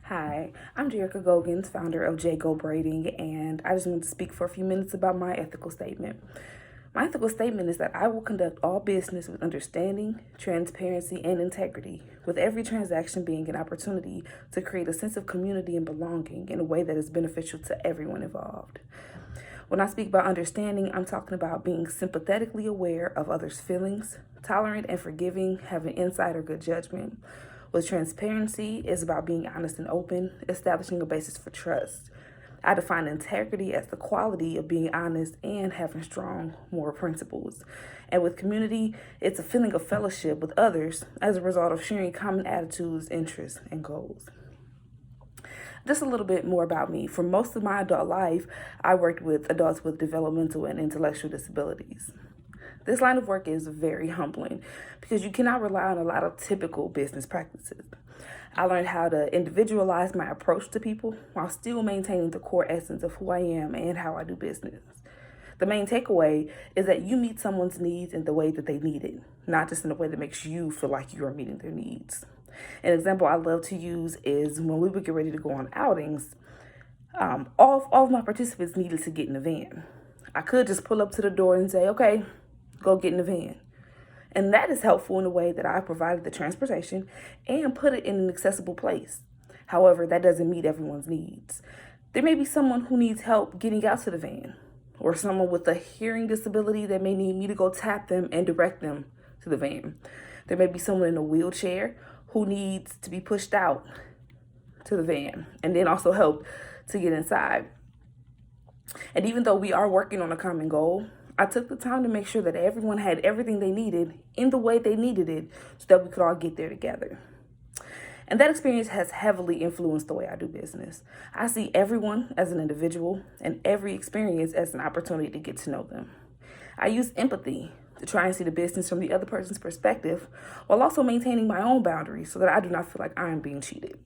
Hi, I'm JayeGoBraiding, founder of JayeGoBraiding, and I just wanted to speak for a few minutes about my ethical statement. My ethical statement is that I will conduct all business with understanding, transparency, and integrity, with every transaction being an opportunity to create a sense of community and belonging in a way that is beneficial to everyone involved. When I speak about understanding, I'm talking about being sympathetically aware of others' feelings, tolerant and forgiving, having insight or good judgment. With transparency, it's about being honest and open, establishing a basis for trust. I define integrity as the quality of being honest and having strong moral principles. And with community, it's a feeling of fellowship with others as a result of sharing common attitudes, interests, and goals. Just a little bit more about me. For most of my adult life, I worked with adults with developmental and intellectual disabilities. This line of work is very humbling because you cannot rely on a lot of typical business practices. I learned how to individualize my approach to people while still maintaining the core essence of who I am and how I do business. The main takeaway is that you meet someone's needs in the way that they need it, not just in a way that makes you feel like you are meeting their needs. An example I love to use is when we would get ready to go on outings, all of my participants needed to get in the van. I could just pull up to the door and say, okay, go get in the van. And that is helpful in the way that I provided the transportation and put it in an accessible place. However, that doesn't meet everyone's needs. There may be someone who needs help getting out to the van, or someone with a hearing disability that may need me to go tap them and direct them to the van. There may be someone in a wheelchair who needs to be pushed out to the van and then also help to get inside. And even though we are working on a common goal, I took the time to make sure that everyone had everything they needed in the way they needed it so that we could all get there together. And that experience has heavily influenced the way I do business. I see everyone as an individual and every experience as an opportunity to get to know them. I use empathy to try and see the business from the other person's perspective while also maintaining my own boundaries so that I do not feel like I am being cheated.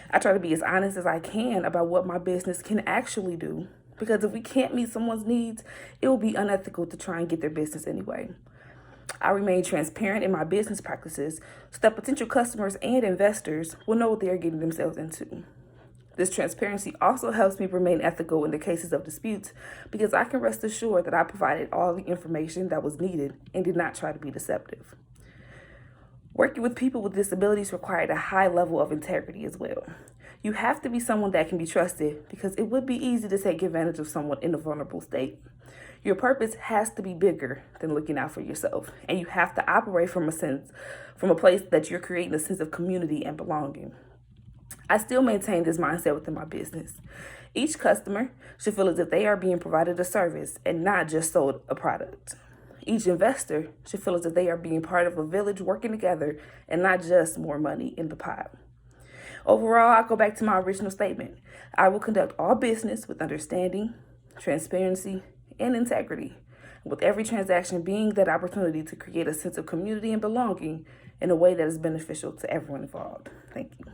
I try to be as honest as I can about what my business can actually do, because if we can't meet someone's needs, it will be unethical to try and get their business anyway. I remain transparent in my business practices so that potential customers and investors will know what they are getting themselves into. This transparency also helps me remain ethical in the cases of disputes because I can rest assured that I provided all the information that was needed and did not try to be deceptive. Working with people with disabilities required a high level of integrity as well. You have to be someone that can be trusted because it would be easy to take advantage of someone in a vulnerable state. Your purpose has to be bigger than looking out for yourself, and you have to operate from a place that you're creating a sense of community and belonging. I still maintain this mindset within my business. Each customer should feel as if they are being provided a service and not just sold a product. Each investor should feel as if they are being part of a village working together and not just more money in the pot. Overall, I go back to my original statement. I will conduct all business with understanding, transparency, and integrity, with every transaction being that opportunity to create a sense of community and belonging in a way that is beneficial to everyone involved. Thank you.